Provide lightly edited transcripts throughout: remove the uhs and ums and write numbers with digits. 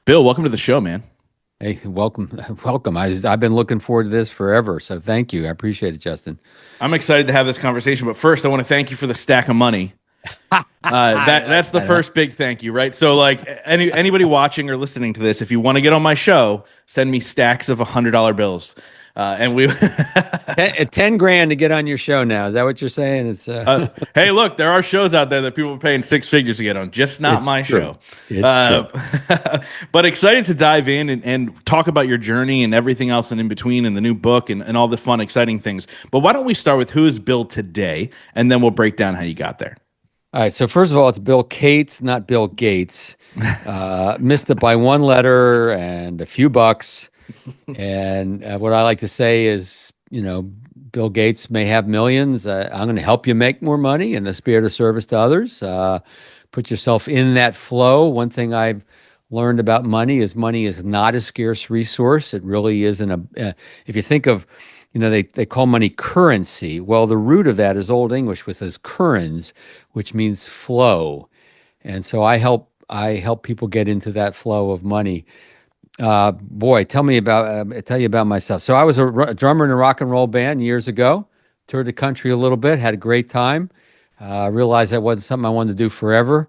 Bill, welcome to the show, man. Hey, welcome, welcome. I've been looking forward to this forever, so thank you. I appreciate it, Justin. I'm excited to have this conversation, but first, I want to thank you for the stack of money. I That's like the that, huh? first big thank you, right? So, like anybody watching or listening to this, if you want to get on my show, send me stacks of $100 bills, and we. 10 grand to get on your show now. Is that what you're saying? It's Hey, look, there are shows out there that people are paying six figures to get on, just not it's my true. show. It's Uh, true. but excited to dive in and talk about your journey and everything else and in between and the new book and all the fun, exciting things. But why don't we start with who is Bill today, and then we'll break down how you got there. All right. So first of all, it's Bill Cates, not Bill Gates. Missed it by one letter and a few bucks. And what I like to say is, Bill Gates may have millions. I'm going to help you make more money in the spirit of service to others. Put yourself in that flow. One thing I've learned about money is not a scarce resource. It really isn't if you think of, they call money currency. Well, the root of that is Old English, which is currens, which means flow. And so I help people get into that flow of money. Boy, tell you about myself. So I was a drummer in a rock and roll band years ago. Toured the country a little bit, had a great time. Realized that wasn't something I wanted to do forever.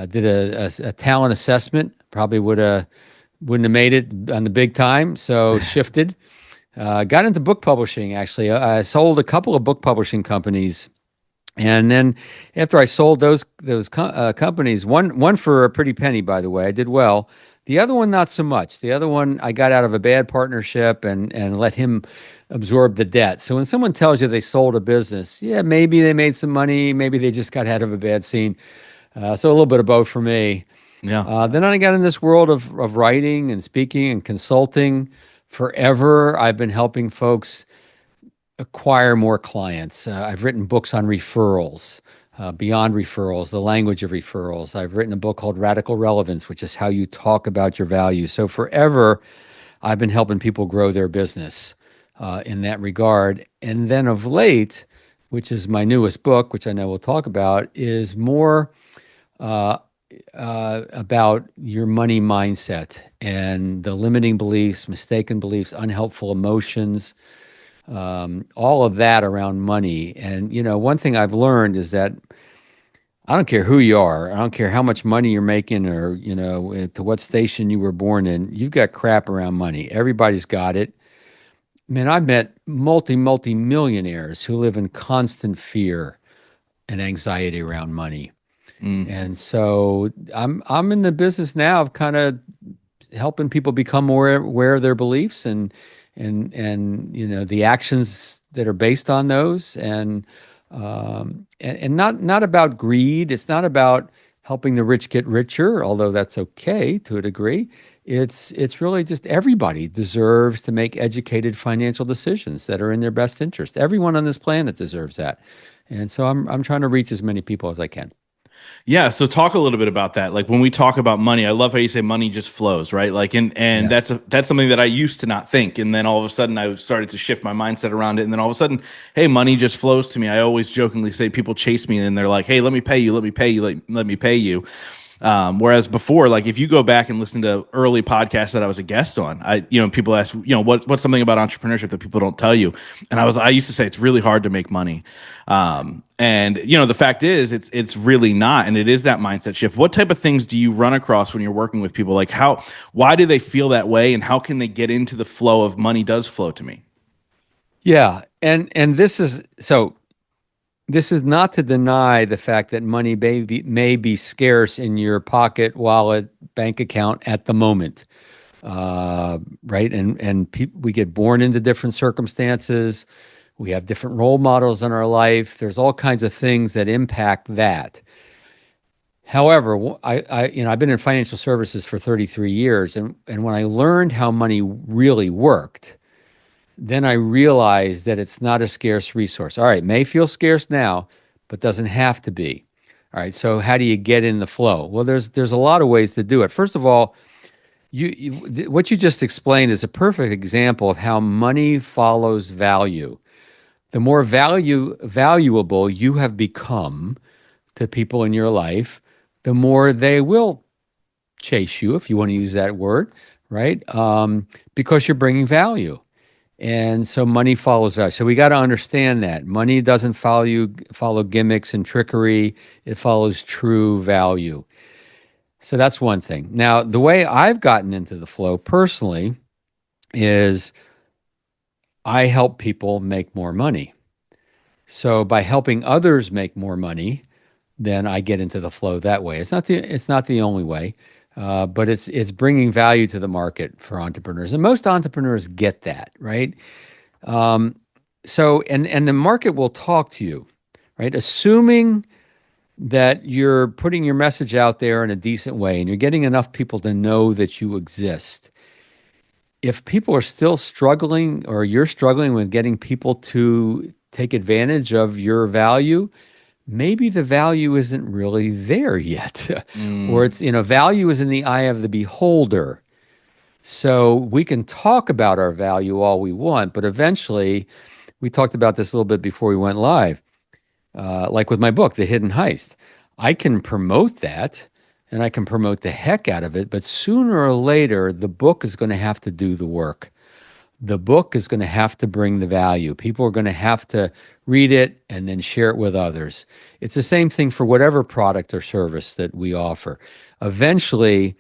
Did a talent assessment. Probably wouldn't have made it on the big time. So shifted. Got into book publishing. Actually, I sold a couple of book publishing companies, and then after I sold those companies, one for a pretty penny, by the way, I did well. The other one, not so much. The other one, I got out of a bad partnership and let him absorb the debt. So when someone tells you they sold a business, yeah, maybe they made some money, maybe they just got out of a bad scene. So a little bit of both for me. Yeah. Then I got in this world of writing and speaking and consulting. Forever, I've been helping folks acquire more clients. I've written books on referrals, beyond referrals, the language of referrals. I've written a book called Radical Relevance, which is how you talk about your value. So forever, I've been helping people grow their business in that regard. And then of late, which is my newest book, which I know we'll talk about, is more uh, about your money mindset and the limiting beliefs, mistaken beliefs, unhelpful emotions, all of that around money. And, one thing I've learned is that I don't care who you are, I don't care how much money you're making or, to what station you were born in, you've got crap around money. Everybody's got it. Man, I've met multi millionaires who live in constant fear and anxiety around money. Mm. And so I'm in the business now of kind of helping people become more aware of their beliefs and the actions that are based on those and not about greed. It's not about helping the rich get richer, although that's okay to a degree. It's really just everybody deserves to make educated financial decisions that are in their best interest. Everyone on this planet deserves that. And so I'm trying to reach as many people as I can. Yeah, so talk a little bit about that. Like when we talk about money, I love how you say money just flows, right? Like and Yeah. that's something that I used to not think, and then all of a sudden I started to shift my mindset around it, and then all of a sudden, hey, money just flows to me. I always jokingly say people chase me, and they're like, hey, let me pay you, let me pay you, let me pay you. Whereas before, like if you go back and listen to early podcasts that I was a guest on, people ask, what's something about entrepreneurship that people don't tell you, and I used to say it's really hard to make money, and the fact is, it's really not, and it is that mindset shift. What type of things do you run across when you're working with people? Like why do they feel that way, and how can they get into the flow of money does flow to me? Yeah. And this is not to deny the fact that money may be scarce in your pocket, wallet, bank account at the moment, right? And we get born into different circumstances. We have different role models in our life. There's all kinds of things that impact that. However, I've been in financial services for 33 years, and when I learned how money really worked, then I realized that it's not a scarce resource. All right, it may feel scarce now, but doesn't have to be. All right, so how do you get in the flow? Well, there's a lot of ways to do it. First of all, what you just explained is a perfect example of how money follows value. The more valuable you have become to people in your life, the more they will chase you, if you want to use that word, right? Because you're bringing value. And so money follows value. So we got to understand that money doesn't follow gimmicks and trickery. It follows true value. So that's one thing. Now, the way I've gotten into the flow personally is I help people make more money. So by helping others make more money, then I get into the flow that way. It's not the only way, but it's bringing value to the market for entrepreneurs, and most entrepreneurs get that, right? So the market will talk to you, right? Assuming that you're putting your message out there in a decent way and you're getting enough people to know that you exist. If people are still struggling or you're struggling with getting people to take advantage of your value, maybe the value isn't really there yet. Or Mm. value is in the eye of the beholder. So we can talk about our value all we want, but eventually, we talked about this a little bit before we went live, like with my book, The Hidden Heist. I can promote that and I can promote the heck out of it, but sooner or later, the book is going to have to do the work. The book is going to have to bring the value. People are going to have to read it and then share it with others. It's the same thing for whatever product or service that we offer. Eventually,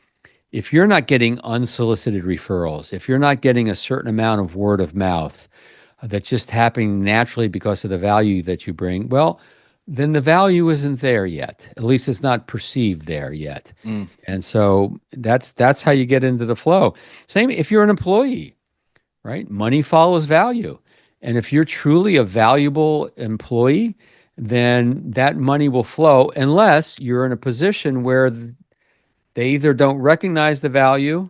if you're not getting unsolicited referrals, if you're not getting a certain amount of word of mouth that's just happening naturally because of the value that you bring, well, then the value isn't there yet. At least it's not perceived there yet. Mm. And so that's how you get into the flow. Same if you're an employee, right? Money follows value. And if you're truly a valuable employee, then that money will flow unless you're in a position where they either don't recognize the value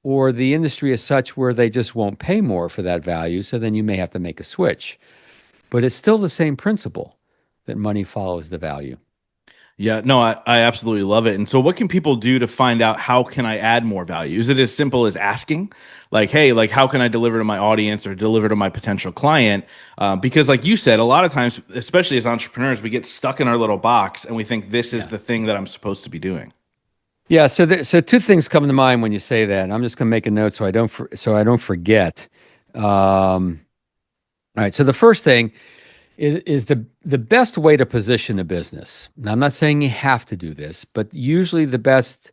or the industry is such where they just won't pay more for that value. So then you may have to make a switch. But it's still the same principle that money follows the value. Yeah, no, I absolutely love it. And so what can people do to find out how can I add more value? Is it as simple as asking? Like, hey, like how can I deliver to my audience or deliver to my potential client? Because like you said, a lot of times, especially as entrepreneurs, we get stuck in our little box and we think this is Yeah. the thing that I'm supposed to be doing. Yeah, so two things come to mind when you say that. And I'm just going to make a note so I don't forget. All right, so the first thing is the best way to position a business. Now, I'm not saying you have to do this, but usually the best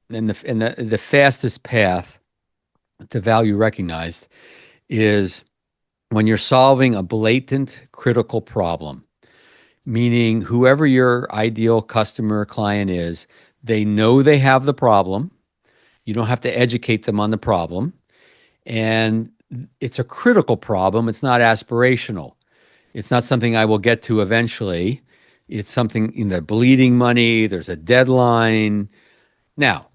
and the fastest path to value recognized is when you're solving a blatant critical problem, meaning whoever your ideal customer client is, they know they have the problem. You don't have to educate them on the problem. And it's a critical problem. It's not aspirational. It's not something I will get to eventually. It's something bleeding money. There's a deadline. Now,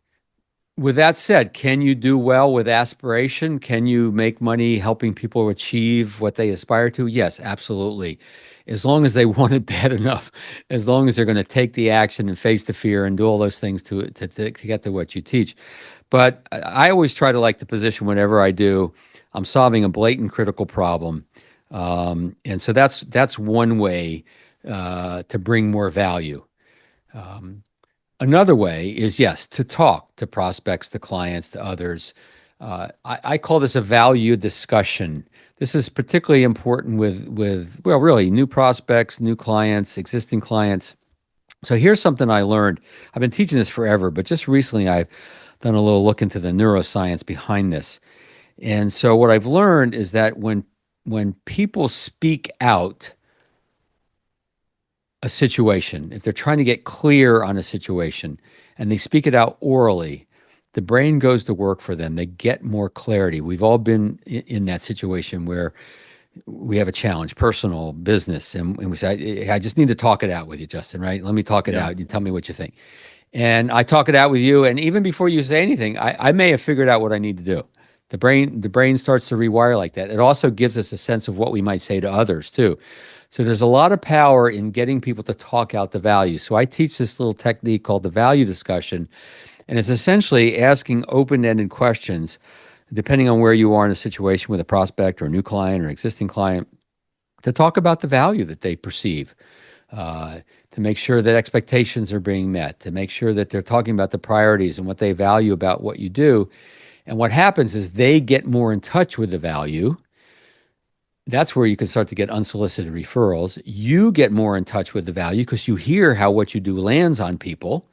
with that said, can you do well with aspiration? Can you make money helping people achieve what they aspire to? Yes, absolutely. As long as they want it bad enough, as long as they're going to take the action and face the fear and do all those things to get to what you teach. But I always try to like the position whenever I do, I'm solving a blatant critical problem. And so that's one way to bring more value. Another way is, yes, to talk to prospects, to clients, to others. I call this a value discussion. This is particularly important with well, really new prospects, new clients, existing clients. So here's something I learned. I've been teaching this forever, but just recently I've done a little look into the neuroscience behind this. And so what I've learned is that when people speak out a situation, if they're trying to get clear on a situation and they speak it out orally, the brain goes to work for them. They get more clarity. We've all been in that situation where we have a challenge, personal, business, and we say, I just need to talk it out with you, Justin, right? Let me talk it Yeah. out. You tell me what you think. And I talk it out with you. And even before you say anything, I may have figured out what I need to do. The brain starts to rewire like that. It also gives us a sense of what we might say to others too. So there's a lot of power in getting people to talk out the value. So I teach this little technique called the value discussion, and it's essentially asking open-ended questions, depending on where you are in a situation with a prospect or a new client or existing client, to talk about the value that they perceive. to make sure that expectations are being met, to make sure that they're talking about the priorities and what they value about what you do. And what happens is they get more in touch with the value. That's where you can start to get unsolicited referrals. You get more in touch with the value because you hear how what you do lands on people,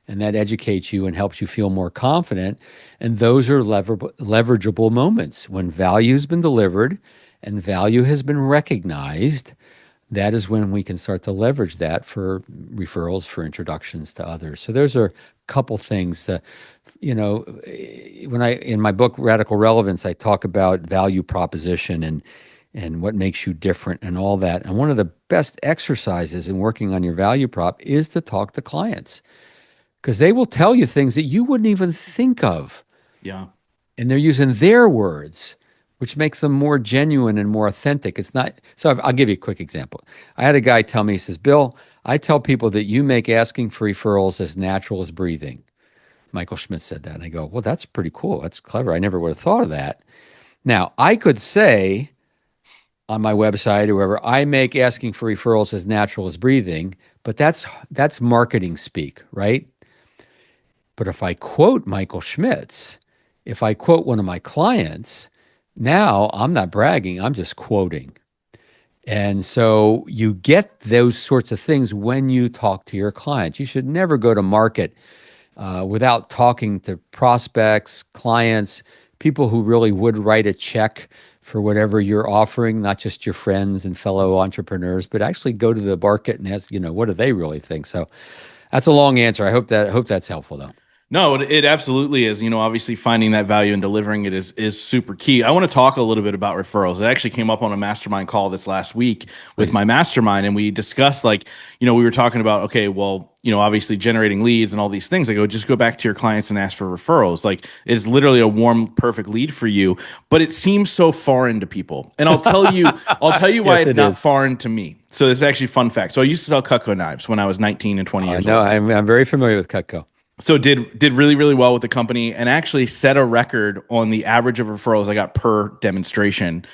and that educates you and helps you feel more confident. And those are leverageable moments when value has been delivered and value has been recognized. That is when we can start to leverage that for referrals, for introductions to others. So there's a couple things. When in my book Radical Relevance, I talk about value proposition and what makes you different and all that. And one of the best exercises in working on your value prop is to talk to clients, because they will tell you things that you wouldn't even think of. Yeah. And they're using their words, which makes them more genuine and more authentic. It's not, so I'll give you a quick example. I had a guy tell me, he says, Bill, I tell people that you make asking for referrals as natural as breathing. Michael Schmidt said that. And I go, well, that's pretty cool. That's clever. I never would have thought of that. Now, I could say on my website or wherever, I make asking for referrals as natural as breathing, but that's marketing speak, right? But if I quote Michael Schmitz, if I quote one of my clients, now I'm not bragging, I'm just quoting. And so you get those sorts of things when you talk to your clients. You should never go to market without talking to prospects, clients, people who really would write a check for whatever you're offering, not just your friends and fellow entrepreneurs, but actually go to the market and ask, what do they really think? So that's a long answer. I hope that's helpful, though. No, it absolutely is. Obviously finding that value and delivering it is super key. I want to talk a little bit about referrals. It actually came up on a mastermind call this last week with Please. my mastermind, and we discussed we were talking about, okay, well, obviously generating leads and all these things. I go, just go back to your clients and ask for referrals. It's literally a warm, perfect lead for you, but it seems so foreign to people. And I'll tell you why Yes, it's it not is. foreign to me. So this is actually a fun fact. So I used to sell Cutco knives when I was 19 and 20 years No, old. I'm very familiar with Cutco. So did really, really well with the company, and actually set a record on the average of referrals I got per demonstration,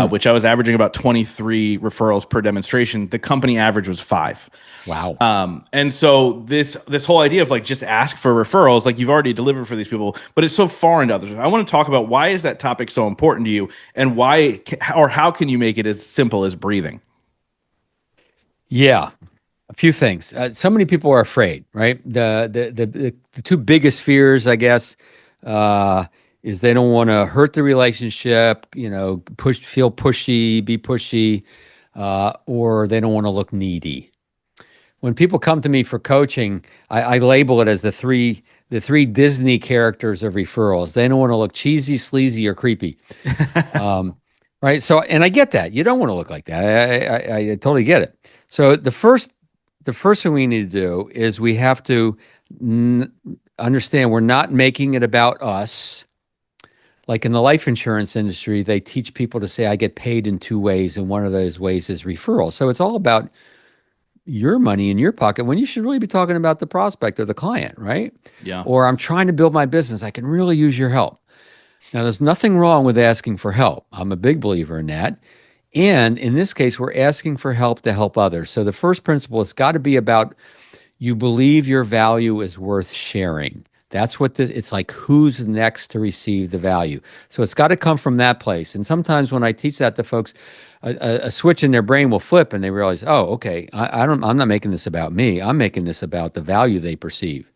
which I was averaging about 23 referrals per demonstration. The company average was 5. Wow. And so this whole idea of just ask for referrals, you've already delivered for these people, but it's so foreign to others. I want to talk about, why is that topic so important to you, and how can you make it as simple as breathing? Yeah. A few things. So many people are afraid, right? The two biggest fears, I guess, is they don't want to hurt the relationship, feel pushy, be pushy, or they don't want to look needy. When people come to me for coaching, I label it as the three Disney characters of referrals. They don't want to look cheesy, sleazy, or creepy. Right. So, and I get that. You don't want to look like that. I totally get it. So the first thing we need to do is we have to understand we're not making it about us. Like in the life insurance industry, they teach people to say, I get paid in 2 ways, and one of those ways is referral. So it's all about your money in your pocket when you should really be talking about the prospect or the client, right? Yeah. Or I'm trying to build my business. I can really use your help. Now, there's nothing wrong with asking for help. I'm a big believer in that. And in this case, we're asking for help to help others. So the first principle has got to be about, you believe your value is worth sharing. That's what it's like, who's next to receive the value. So it's got to come from that place. And sometimes when I teach that to folks, a switch in their brain will flip and they realize, oh, okay, I'm not making this about me. I'm making this about the value they perceive.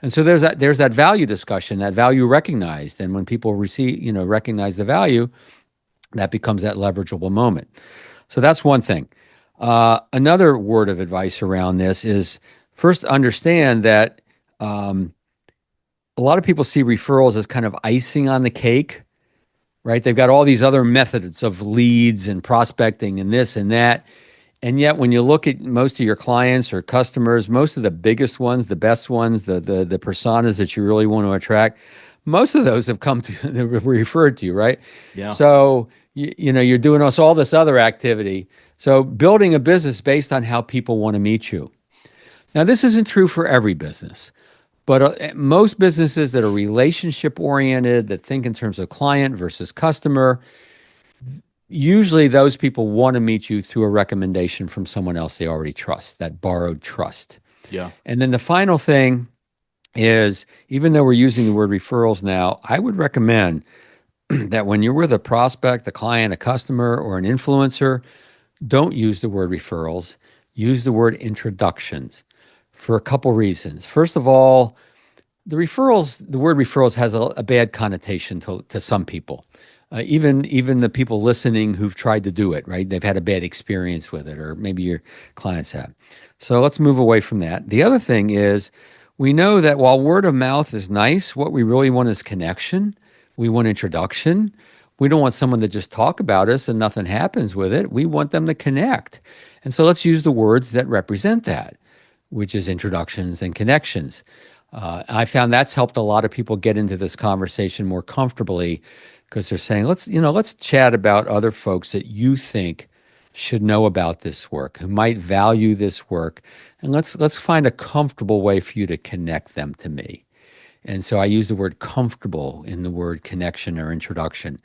And so there's that value discussion, that value recognized. And when people recognize the value, that becomes that leverageable moment. So that's one thing. Another word of advice around this is, first understand that a lot of people see referrals as kind of icing on the cake, right? They've got all these other methods of leads and prospecting and this and that. And yet, when you look at most of your clients or customers, most of the biggest ones, the best ones, the personas that you really want to attract, most of those have come to they were referred to you, right? Yeah. So you're doing all this other activity. So building a business based on how people want to meet you. Now, this isn't true for every business, but most businesses that are relationship oriented, that think in terms of client versus customer, Usually those people want to meet you through a recommendation from someone else they already trust, that borrowed trust. Yeah. And then the final thing is, even though we're using the word referrals now, I would recommend that when you're with a prospect, a client, a customer, or an influencer, don't use the word referrals. Use the word introductions for a couple reasons. First of all, the word referrals has a bad connotation to some people. Even the people listening who've tried to do it, right? They've had a bad experience with it, or maybe your clients have. So let's move away from that. The other thing is, we know that while word of mouth is nice, what we really want is connection. We want introduction. We don't want someone to just talk about us and nothing happens with it. We want them to connect. And so let's use the words that represent that, which is introductions and connections. I found that's helped a lot of people get into this conversation more comfortably because they're saying, let's chat about other folks that you think should know about this work, who might value this work, and let's find a comfortable way for you to connect them to me. And so I use the word comfortable in the word connection or introduction.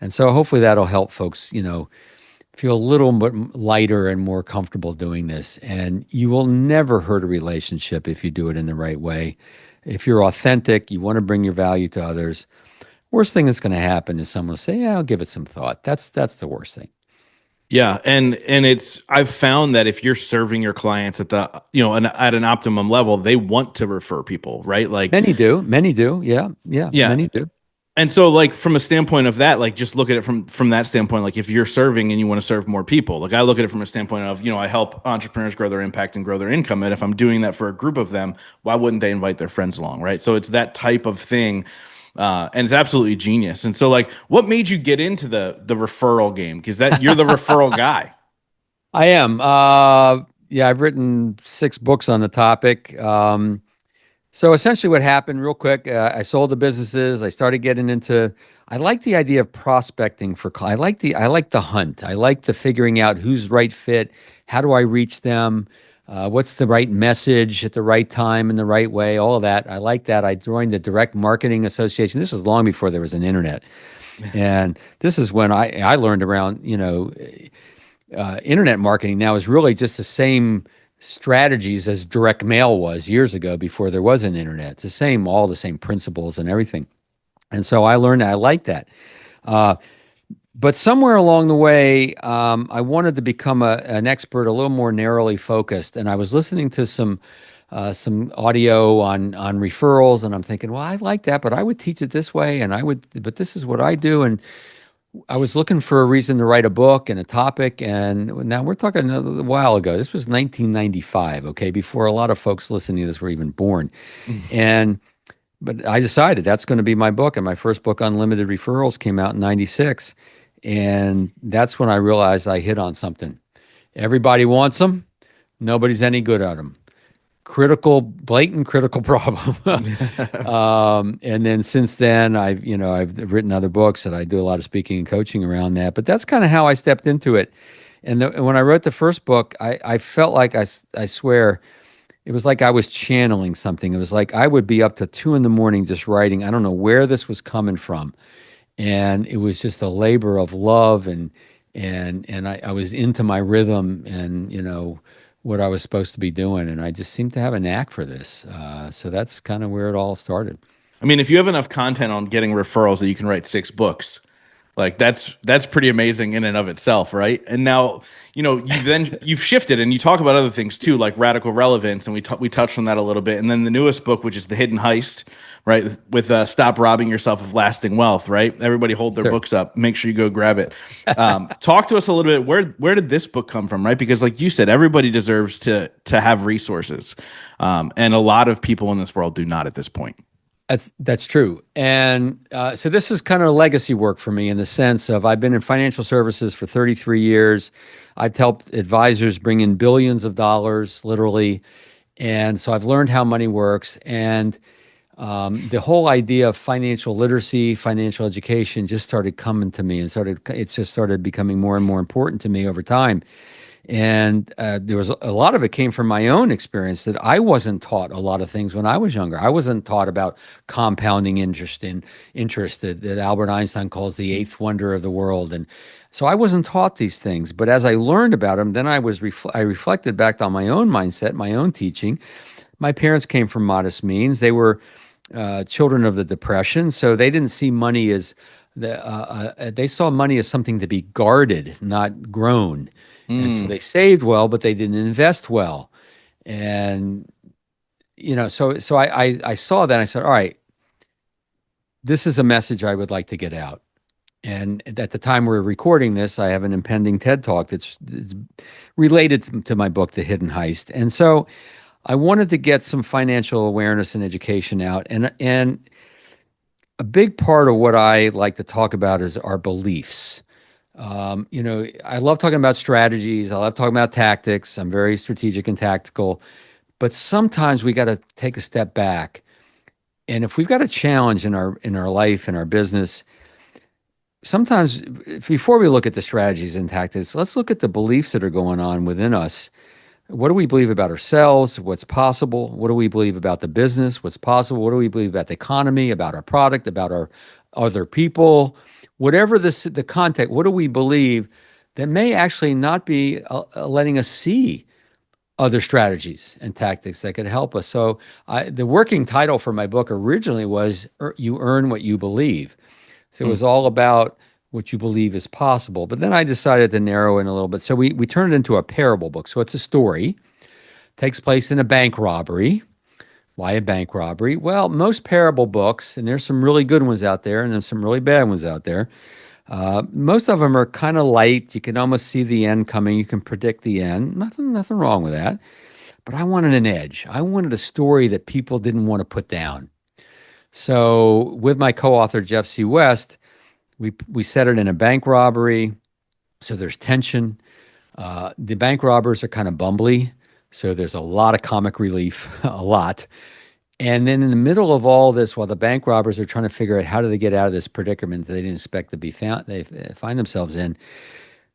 And so hopefully that'll help folks, feel a little bit lighter and more comfortable doing this. And you will never hurt a relationship if you do it in the right way. If you're authentic, you want to bring your value to others. Worst thing that's going to happen is someone will say, "Yeah, I'll give it some thought." That's the worst thing. Yeah, and it's I've found that if you're serving your clients at the at an optimum level, they want to refer people, right? Like Many do. Yeah, yeah, yeah, many do. and so like from a standpoint of that, like just look at it from that standpoint. Like if you're serving and you want to serve more people, like I look at it from a standpoint of I help entrepreneurs grow their impact and grow their income, and if I'm doing that for a group of them, why wouldn't they invite their friends along, right? So it's that type of thing. And it's absolutely genius. And so, like, what made you get into the referral game? Because that you're the referral guy. I am. Yeah, I've written 6 books on the topic. So essentially, what happened, real quick, I sold the businesses. I started getting into. I like the idea of prospecting for. I like the hunt. I like the figuring out who's right fit. How do I reach them? What's the right message at the right time in the right way? All of that. I like that. I joined the Direct Marketing Association. This was long before there was an internet, and this is when I learned around. Internet marketing now is really just the same strategies as direct mail was years ago before there was an internet. It's the same, all the same principles and everything. And so I learned I like that. Uh, but somewhere along the way, I wanted to become an expert, a little more narrowly focused. And I was listening to some audio on referrals, and I'm thinking, well, I like that, but I would teach it this way, but this is what I do. And I was looking for a reason to write a book and a topic, and now we're talking a while ago. This was 1995, okay, before a lot of folks listening to this were even born. And but I decided that's going to be my book, and my first book, Unlimited Referrals, came out in '96, and that's when I realized I hit on something. Everybody wants them, nobody's any good at them. Blatant critical problem. And then since then, I've written other books and I do a lot of speaking and coaching around that. But that's kind of how I stepped into it. And when I wrote the first book, I felt like I swear it was like I was channeling something. It was like I would be up to 2 a.m. just writing. I don't know where this was coming from, and it was just a labor of love and I was into my rhythm and what I was supposed to be doing, and I just seemed to have a knack for this. So that's kind of where it all started. I mean, if you have enough content on getting referrals that you can write 6 books, like that's pretty amazing in and of itself, right? And now, you've shifted and you talk about other things too, like radical relevance, and we touched on that a little bit. And then the newest book, which is the Hidden Heist, right? With Stop Robbing Yourself of Lasting Wealth, right? Everybody hold their Sure. books up. Make sure you go grab it. Talk to us a little bit. Where did this book come from, right? Because like you said, everybody deserves to have resources, and a lot of people in this world do not at this point. That's true. And so this is kind of legacy work for me in the sense of I've been in financial services for 33 years. I've helped advisors bring in billions of dollars, literally. And so I've learned how money works. And the whole idea of financial literacy, financial education just started coming to me and it just started becoming more and more important to me over time. And there was a lot of it came from my own experience that I wasn't taught a lot of things when I was younger. I wasn't taught about compounding interest that Albert Einstein calls the eighth wonder of the world. And so I wasn't taught these things. But as I learned about them, then I reflected back on my own mindset, my own teaching. My parents came from modest means. They were children of the Depression, so they didn't see money as they saw money as something to be guarded, not grown. And so Mm. they saved well, but they didn't invest well. And so I saw that. And I said, all right, this is a message I would like to get out. And at the time we're recording this, I have an impending TED Talk that's related to my book, The Hidden Heist. And so I wanted to get some financial awareness and education out. And a big part of what I like to talk about is our beliefs. I love talking about strategies. I love talking about tactics. I'm very strategic and tactical. But sometimes we got to take a step back. And if we've got a challenge in our life, in our business, sometimes before we look at the strategies and tactics, let's look at the beliefs that are going on within us. What do we believe about ourselves? What's possible? What do we believe about the business? What's possible? What do we believe about the economy, about our product, about our other people? Whatever the context, what do we believe that may actually not be letting us see other strategies and tactics that could help us? So the working title for my book originally was You Earn What You Believe. So it Mm. was all about what you believe is possible. But then I decided to narrow in a little bit. So we turned it into a parable book. So it's a story, takes place in a bank robbery. Why a bank robbery? Well, most parable books, and there's some really good ones out there, and there's some really bad ones out there. Most of them are kind of light. You can almost see the end coming. You can predict the end. Nothing wrong with that. But I wanted an edge. I wanted a story that people didn't want to put down. So with my co-author Jeff C. West, we set it in a bank robbery, so there's tension. The bank robbers are kind of bumbly, so there's a lot of comic relief, a lot. And then in the middle of all this, while the bank robbers are trying to figure out how do they get out of this predicament that they didn't expect to be found, they find themselves in.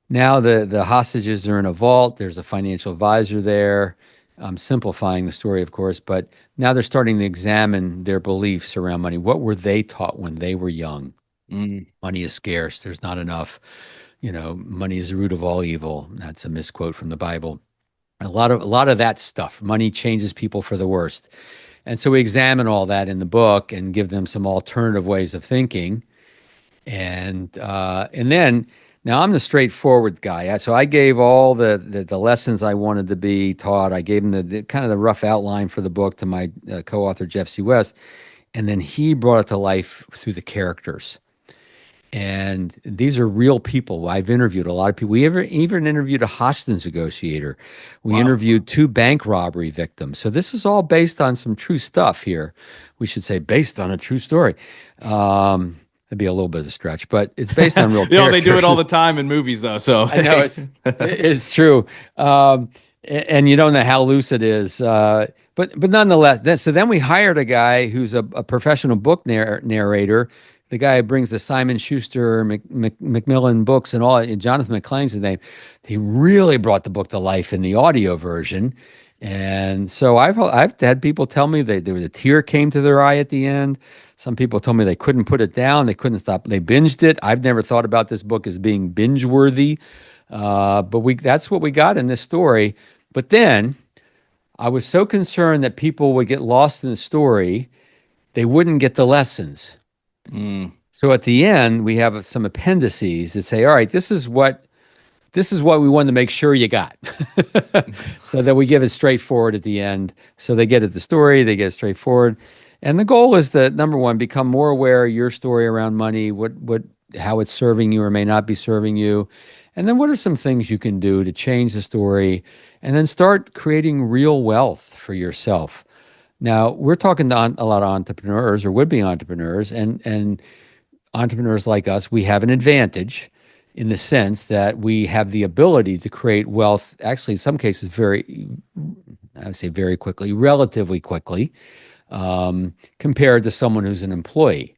Now the hostages are in a vault. There's a financial advisor there. I'm simplifying the story, of course, but now they're starting to examine their beliefs around money. What were they taught when they were young? Mm. Money is scarce. There's not enough. Money is the root of all evil. That's a misquote from the Bible. A lot of that stuff. Money changes people for the worst. And so we examine all that in the book and give them some alternative ways of thinking. And then now I'm the straightforward guy. So I gave all the lessons I wanted to be taught. I gave him the kind of the rough outline for the book to my co-author Jeff C. West, and then he brought it to life through the characters. And these are real people. I've interviewed a lot of people. We even interviewed a hostage negotiator. We Wow. interviewed 2 bank robbery victims. So this is all based on some true stuff here. We should say based on a true story. That'd be a little bit of a stretch, but it's based on real They do it characters. all the time in movies, though. So I know it's true. And you don't know how loose it is. But nonetheless, then we hired a guy who's a professional book narrator. The guy who brings the Simon Schuster, Macmillan books and all. And Jonathan McLean's his name. He really brought the book to life in the audio version. And so I've had people tell me there was a tear came to their eye at the end. Some people told me they couldn't put it down. They couldn't stop. They binged it. I've never thought about this book as being binge worthy. But that's what we got in this story. But then I was so concerned that people would get lost in the story, they wouldn't get the lessons. Mm. So at the end, we have some appendices that say, all right, this is what we wanted to make sure you got. So that we give it straightforward at the end. So they get it the story, they get it straightforward. And the goal is to, number one, become more aware of your story around money, how it's serving you or may not be serving you. And then what are some things you can do to change the story and then start creating real wealth for yourself. Now, we're talking to a lot of entrepreneurs or would-be entrepreneurs, and entrepreneurs like us, we have an advantage in the sense that we have the ability to create wealth, actually in some cases I would say very quickly, relatively quickly, compared to someone who's an employee.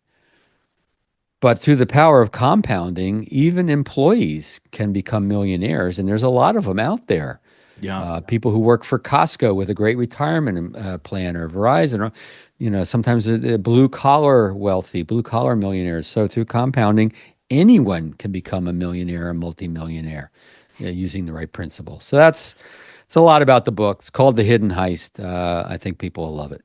But through the power of compounding, even employees can become millionaires, and there's a lot of them out there. Yeah. People who work for Costco with a great retirement plan, or Verizon, or sometimes the blue collar wealthy, blue collar millionaires. So through compounding, anyone can become a millionaire, a multimillionaire, using the right principle. So that's it's a lot about the book. It's called The Hidden Heist. I think people will love it.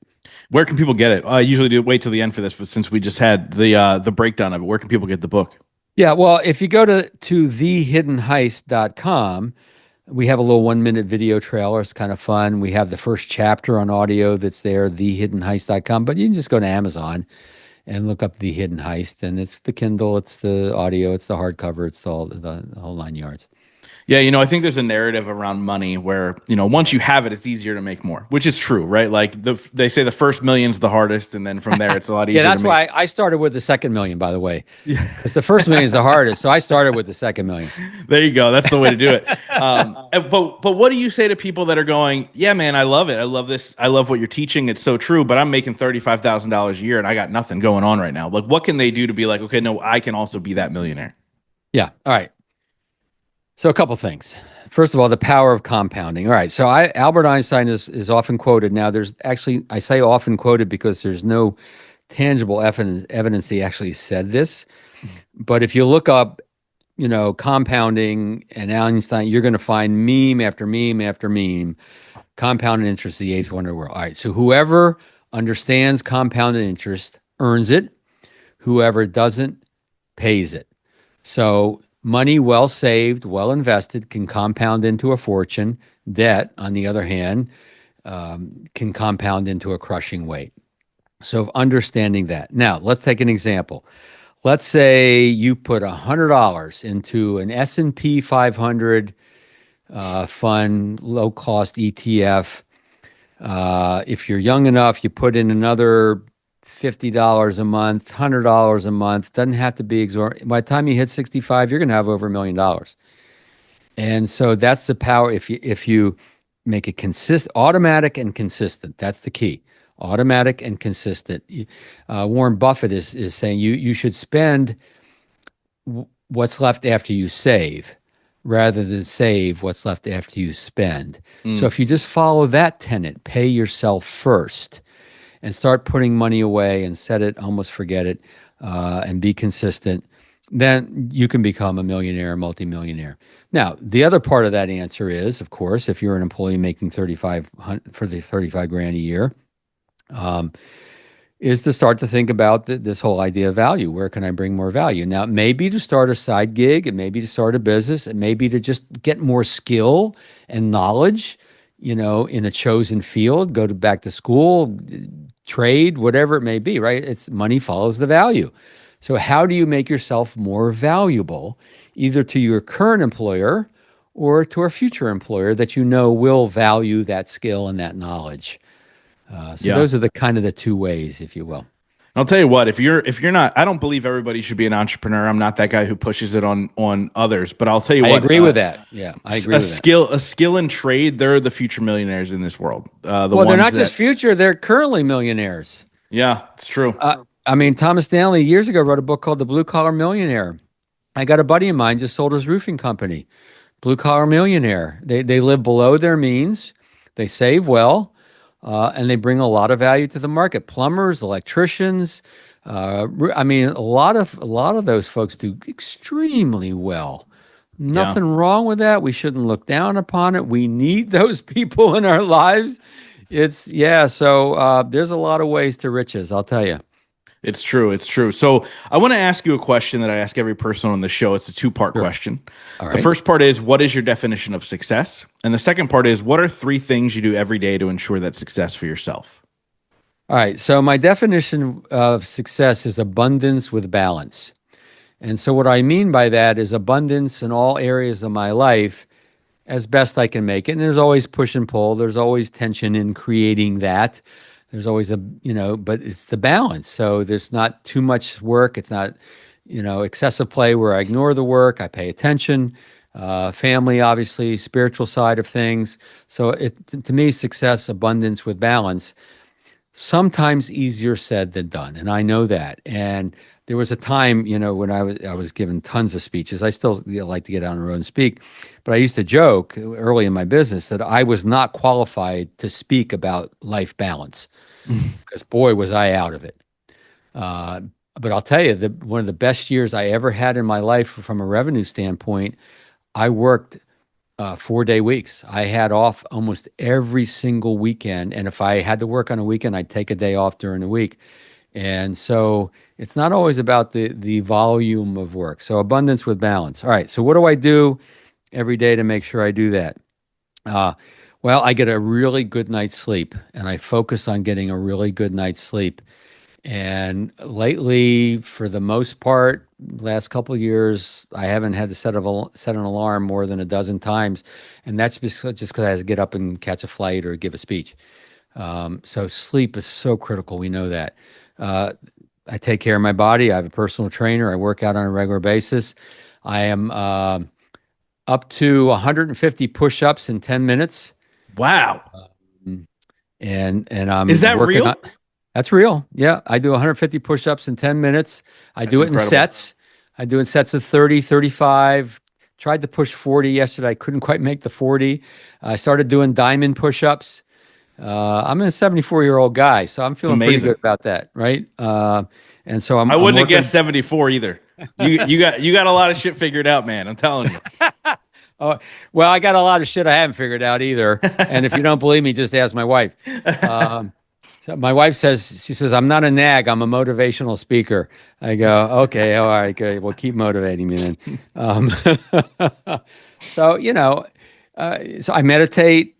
Where can people get it? I usually do wait till the end for this, but since we just had the breakdown of it, where can people get the book? Yeah, well, if you go to thehiddenheist.com, we have a little 1 minute video trailer. It's kind of fun. We have the first chapter on audio that's there, thehiddenheist.com. But you can just go to Amazon and look up The Hidden Heist. And it's the Kindle, it's the audio, it's the hardcover, it's the whole 9 yards. Yeah, I think there's a narrative around money where, once you have it, it's easier to make more, which is true, right? Like they say the first million's the hardest, and then from there it's a lot easier. Yeah, that's to make. why I started with the second million, by the way. Because the first million is the hardest. So I started with the second million. There you go. That's the way to do it. But what do you say to people that are going, yeah, man, I love it. I love this. I love what you're teaching. It's so true, but I'm making $35,000 a year and I got nothing going on right now. Like, what can they do to be like, okay, no, I can also be that millionaire? Yeah. All right. So a couple things. First of all, the power of compounding. All right. So Albert Einstein is often quoted. Now, there's actually, I say often quoted because there's no tangible evidence he actually said this. But if you look up, compounding and Einstein, you're going to find meme after meme after meme. Compounded interest, the eighth wonder of the world. All right. So whoever understands compounded interest earns it. Whoever doesn't pays it. So money well saved, well invested can compound into a fortune. Debt, on the other hand, can compound into a crushing weight. So understanding that. Now, let's take an example. Let's say you put $100 into an S&P 500 fund, low-cost ETF. If you're young enough, you put in another $50 a month, $100 a month. Doesn't have to be exorbitant. By the time you hit 65, you're going to have over $1 million. And so that's the power. If you make it automatic and consistent, that's the key. Automatic and consistent. Warren Buffett is saying you should spend what's left after you save, rather than save what's left after you spend. So if you just follow that tenet, pay yourself first, and start putting money away and set it, almost forget it, and be consistent, then you can become a millionaire, multimillionaire. Now, the other part of that answer is, of course, if you're an employee making 35 grand a year, is to start to think about this whole idea of value. Where can I bring more value? Now, it may be to start a side gig, it may be to start a business, it may be to just get more skill and knowledge, in a chosen field, back to school, trade, whatever it may be, right? It's money follows the value. So how do you make yourself more valuable, either to your current employer or to a future employer that will value that skill and that knowledge? Those are the two ways, if you will. I'll tell you what, if you're not, I don't believe everybody should be an entrepreneur. I'm not that guy who pushes it on others, but I'll tell you what. I agree with that. Yeah, I agree with that. A skill and trade, they're the future millionaires in this world. They're not just future, they're currently millionaires. Yeah, it's true. Thomas Stanley years ago wrote a book called The Blue Collar Millionaire. I got a buddy of mine just sold his roofing company. Blue collar millionaire. They live below their means. They save well. And they bring a lot of value to the market. Plumbers, electricians. A lot of those folks do extremely well. Nothing wrong with that. We shouldn't look down upon it. We need those people in our lives. So there's a lot of ways to riches, I'll tell you. It's true. It's true. So I want to ask you a question that I ask every person on the show. It's a two-part question. All right. The first part is, what is your definition of success? And the second part is, what are 3 things you do every day to ensure that success for yourself? All right. So my definition of success is abundance with balance. And so what I mean by that is abundance in all areas of my life as best I can make it. And there's always push and pull. There's always tension in creating that. There's always but it's the balance. So there's not too much work. It's not, excessive play where I ignore the work. I pay attention. Family, obviously, spiritual side of things. So to me, success, abundance with balance, sometimes easier said than done. And I know that. And there was a time, when I was given tons of speeches. I still like to get on the road and speak, but I used to joke early in my business that I was not qualified to speak about life balance because boy was I out of it. Uh, but I'll tell you that one of the best years I ever had in my life from a revenue standpoint, I worked 4-day weeks. I had off almost every single weekend. And if I had to work on a weekend, I'd take a day off during the week. And so it's not always about the volume of work. So abundance with balance. All right. So what do I do every day to make sure I do that? Uh, well, I get a really good night's sleep, and I focus on getting a really good night's sleep. And lately, for the most part, last couple of years, I haven't had to set an alarm more than a dozen times, and that's just because I have to get up and catch a flight or give a speech. So sleep is so critical. We know that. Uh, I take care of my body. I have a personal trainer. I work out on a regular basis. I am up to 150 push-ups in 10 minutes, Wow. and Is I'm that working on. real? That's real. Yeah, I do 150 push-ups in 10 minutes. I That's do it in incredible. sets. I do it in sets of 30, 35. Tried to push 40 yesterday. I couldn't quite make the 40. I started doing diamond push-ups. I'm a 74-year-old guy, so I'm It's feeling pretty good amazing. about that, right? And so I I'm wouldn't have guessed working. 74 either. You got a lot of shit figured out, man. I'm telling you. Oh, well, I got a lot of shit I haven't figured out either. And if you don't believe me, just ask my wife. Um, so my wife she says, I'm not a nag, I'm a motivational speaker. I go, okay, all right, good. Well, keep motivating me then. Um, so, so I meditate,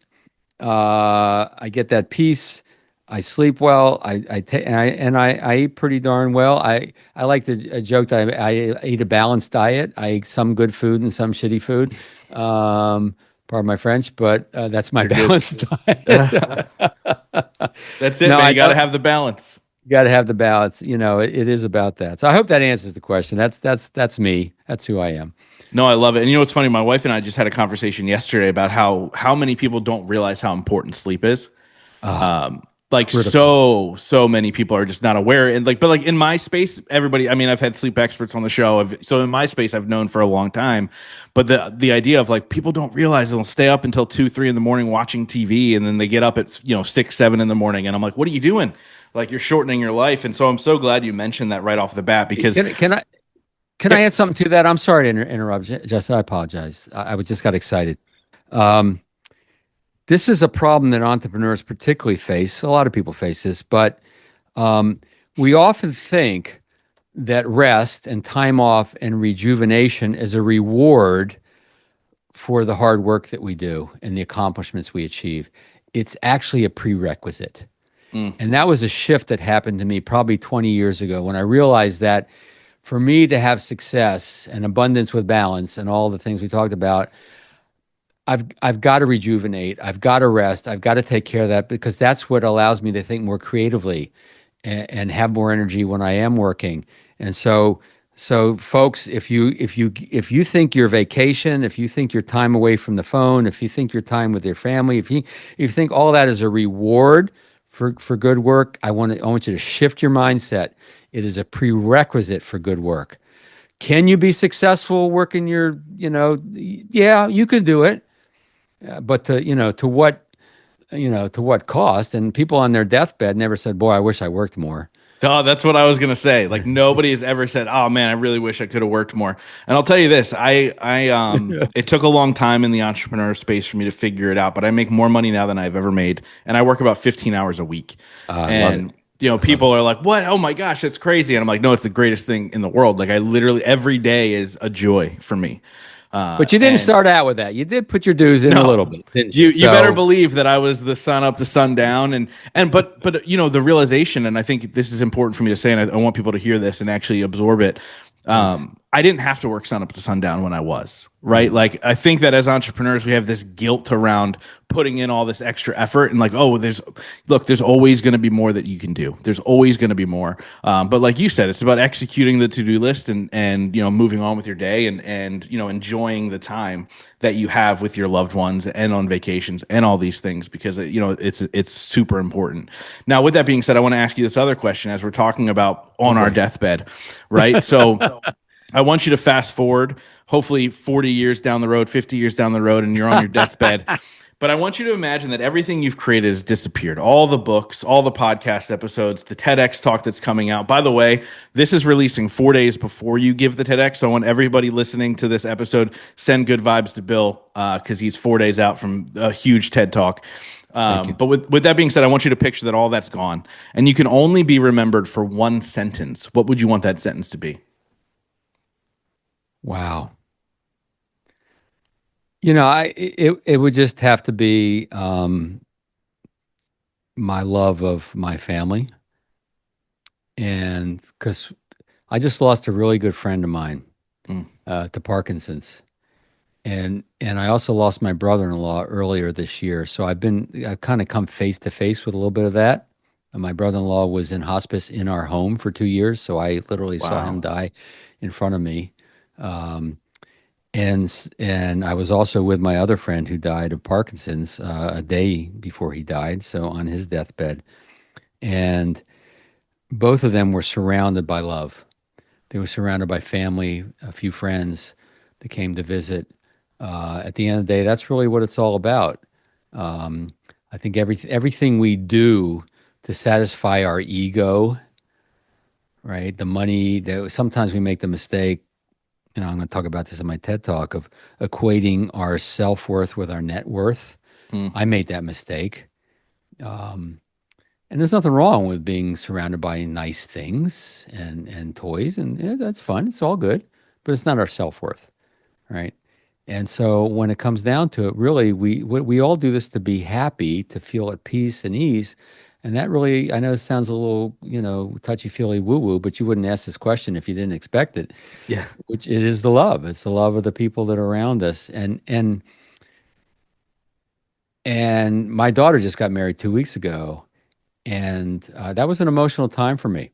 I get that peace. I sleep well. I eat pretty darn well. I like to joke that I eat a balanced diet. I eat some good food and some shitty food. Pardon my French, but that's my You're good. balanced diet. That's it, No, man. I You got to don't. have the balance. You got to have the balance. It is about that. So I hope that answers the question. That's me. That's who I am. No, I love it. And you know what's funny? My wife and I just had a conversation yesterday about how many people don't realize how important sleep is. Ah, Like critical. so many people are just not aware. And like, but like in my space, everybody, I mean, I've had sleep experts on the show. So in my space, I've known for a long time. But the idea of like people don't realize they'll stay up until 2, 3 in the morning watching TV, and then they get up at 6, 7 in the morning, and I'm like, what are you doing? Like you're shortening your life. And so I'm so glad you mentioned that right off the bat because Can I add something to that? I'm sorry to interrupt, Justin. I apologize. I was just got excited. Um, this is a problem that entrepreneurs particularly face. A lot of people face this, but um, we often think that rest and time off and rejuvenation is a reward for the hard work that we do and the accomplishments we achieve. It's actually a prerequisite. mm, And that was a shift that happened to me probably 20 years ago when I realized that for me to have success and abundance with balance and all the things we talked about, I've got to rejuvenate. I've got to rest. I've got to take care of that because that's what allows me to think more creatively and have more energy when I am working. And so folks, if you think your vacation, if you think your time away from the phone, if you think your time with your family, if you think all that is a reward for good work, I want you to shift your mindset. It is a prerequisite for good work. Can you be successful working yeah, you could do it, but to what cost? And people on their deathbed never said, "Boy, I wish I worked more." oh, that's what I was gonna say. Like nobody has ever said, "Oh man, I really wish I could have worked more." And I'll tell you this: it took a long time in the entrepreneur space for me to figure it out, but I make more money now than I've ever made, and I work about 15 hours a week. I love it. And I love it. people are like, "What? Oh my gosh, that's crazy!" And I'm like, "No, it's the greatest thing in the world. Like I literally every day is a joy for me." But you didn't And start out with that. You did put your dues in a no, little bit, didn't you? you better So, believe that I was the sun up, the sun down, but the realization, and I think this is important for me to say, and I want people to hear this and actually absorb it. please. I didn't have to work sun up to sundown when I was, right? Mm. Like, I think that as entrepreneurs, we have this guilt around putting in all this extra effort and like, oh, there's always going to be more that you can do. There's always going to be more. But like you said, it's about executing the to-do list and, moving on with your day and, enjoying the time that you have with your loved ones and on vacations and all these things because, it's super important. Now, with that being said, I want to ask you this other question as we're talking about Oh on our boy. deathbed, right? So, I want you to fast forward, hopefully 40 years down the road, 50 years down the road, and you're on your deathbed. But I want you to imagine that everything you've created has disappeared. All the books, all the podcast episodes, the TEDx talk that's coming out. By the way, this is releasing 4 days before you give the TEDx. So I want everybody listening to this episode, send good vibes to Bill because he's 4 days out from a huge TED talk. Thank you. But with that being said, I want you to picture that all that's gone. And you can only be remembered for one sentence. What would you want that sentence to be? Wow. It would just have to be my love of my family, and because I just lost a really good friend of mine Mm. to Parkinson's, and I also lost my brother-in-law earlier this year. So I've kind of come face to face with a little bit of that. And my brother-in-law was in hospice in our home for 2 years, so I literally saw him Wow. die in front of me. Um, and I was also with my other friend who died of Parkinson's a day before he died, so on his deathbed. And both of them were surrounded by love. They were surrounded by family, a few friends that came to visit. At the end of the day, that's really what it's all about. Um, I think everything we do to satisfy our ego, right? The money that sometimes we make the mistake. I'm going to talk about this in my TED talk of equating our self worth with our net worth. Mm. I made that mistake. Um, and there's nothing wrong with being surrounded by nice things and toys, and yeah, that's fun. It's all good, but it's not our self worth, right? And so when it comes down to it, really, we all do this to be happy, to feel at peace and ease. And that really, I know it sounds a little, touchy feely woo woo, but you wouldn't ask this question if you didn't expect it. Yeah. Which it is the love. It's the love of the people that are around us. And my daughter just got married 2 weeks ago, and that was an emotional time for me.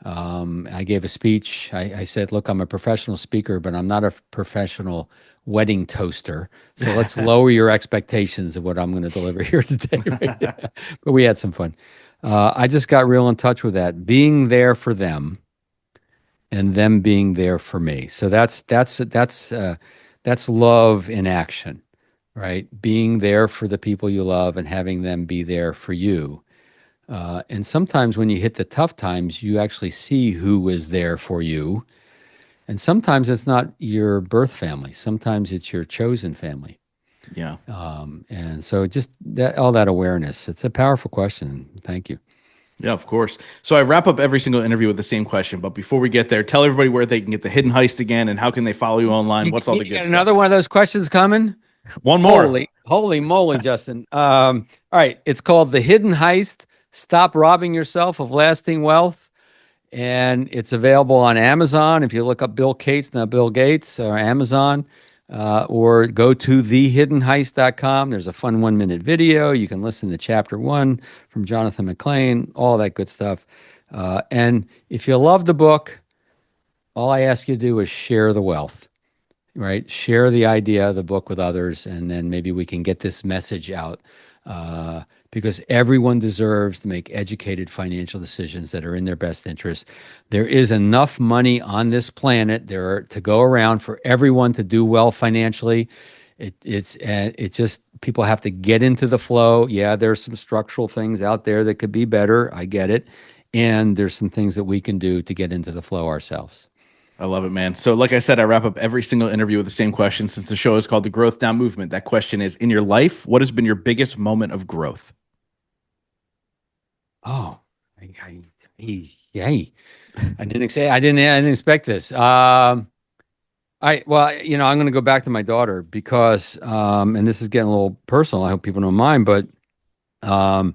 I gave a speech. I said, "Look, I'm a professional speaker, but I'm not a professional wedding toaster. So let's lower your expectations of what I'm going to deliver here today." Right? But we had some fun. I just got real in touch with that, being there for them and them being there for me. So that's love in action, right? Being there for the people you love and having them be there for you. And sometimes when you hit the tough times, you actually see who is there for you. And sometimes it's not your birth family. Sometimes it's your chosen family. Yeah. And so just that, all that awareness, it's a powerful question. Thank you. Yeah, of course. So I wrap up every single interview with the same question, but before we get there, tell everybody where they can get the Hidden Heist again and how can they follow you online? What's all the You good got another stuff? one of those questions coming? One more. Holy moly, Justin. All right. It's called The Hidden Heist. Stop robbing yourself of lasting wealth. And it's available on Amazon. If you look up Bill Cates, not Bill Gates, or Amazon, or go to thehiddenheist.com. There's a fun 1 minute video. You can listen to chapter 1 from Jonathan McLean, all that good stuff. And if you love the book, all I ask you to do is share the wealth, right? Share the idea of the book with others, and then maybe we can get this message out because everyone deserves to make educated financial decisions that are in their best interest. There is enough money on this planet there to go around for everyone to do well financially. It's just people have to get into the flow. Yeah, there's some structural things out there that could be better. I get it. And there's some things that we can do to get into the flow ourselves. I love it, man. So, like I said, I wrap up every single interview with the same question since the show is called The Growth Down Movement. That question is, in your life, what has been your biggest moment of growth? Oh, yay. I didn't expect this. Well, I'm going to go back to my daughter because, and this is getting a little personal. I hope people don't mind, but um,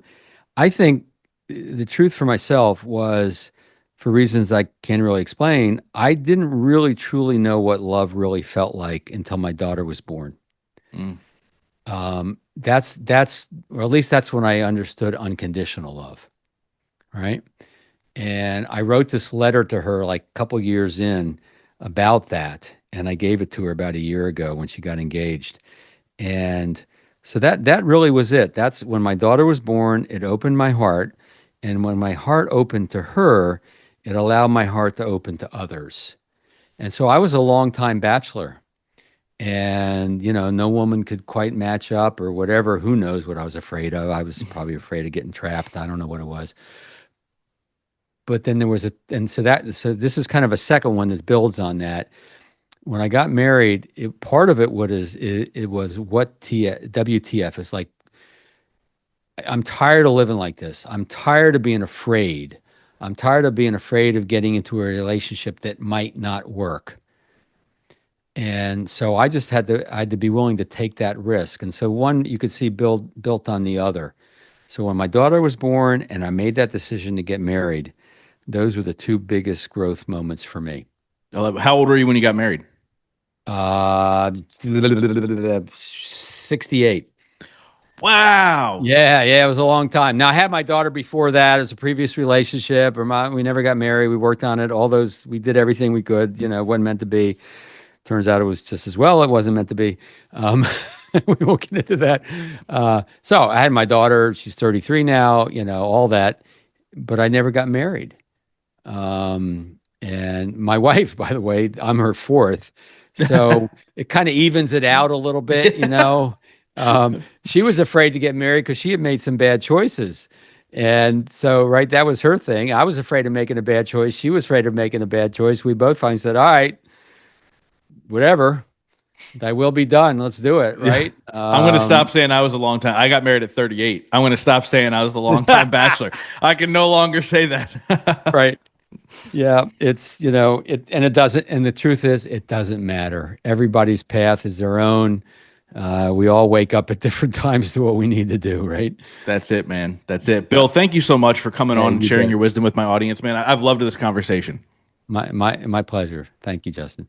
I think the truth for myself was for reasons I can't really explain, I didn't really truly know what love really felt like until my daughter was born. Mm. Or at least that's when I understood unconditional love, right? And I wrote this letter to her like a couple years in about that, and I gave it to her about a year ago when she got engaged. And so that really was it. That's when my daughter was born, it opened my heart, and when my heart opened to her, it allowed my heart to open to others. And so I was a long time bachelor, and no woman could quite match up or whatever. Who knows what I was afraid of? I was probably afraid of getting trapped. I don't know what it was. But then there was so this is kind of a second one that builds on that. When I got married, part of it it was WTF. It's like, I'm tired of living like this. I'm tired of being afraid. I'm tired of being afraid of getting into a relationship that might not work. And so I had to be willing to take that risk. And so one you could see built on the other. So when my daughter was born and I made that decision to get married, those were the two biggest growth moments for me. How old were you when you got married? 68. Wow. Yeah, it was a long time. Now I had my daughter before that as a previous relationship, we never got married. We worked on it. We did everything we could. It wasn't meant to be. Turns out it was just as well. It wasn't meant to be. Um, we won't get into that. So I had my daughter. She's 33 now. All that, but I never got married. And my wife, by the way, I'm her fourth. So it kind of evens it out a little bit. She was afraid to get married because she had made some bad choices. And so, right, that was her thing. I was afraid of making a bad choice. She was afraid of making a bad choice. We both finally said, all right, whatever, thy will be done. Let's do it. Right. I'm going to stop saying I was a long time. I got married at 38. I'm going to stop saying I was a long time bachelor. I can no longer say that. Right. Yeah, and it doesn't, and the truth is, it doesn't matter. Everybody's path is their own. We all wake up at different times to what we need to do, right? That's it, man. That's it. Bill, thank you so much for coming on and sharing bet. your wisdom with my audience, man. I've loved this conversation. My pleasure. Thank you, Justin.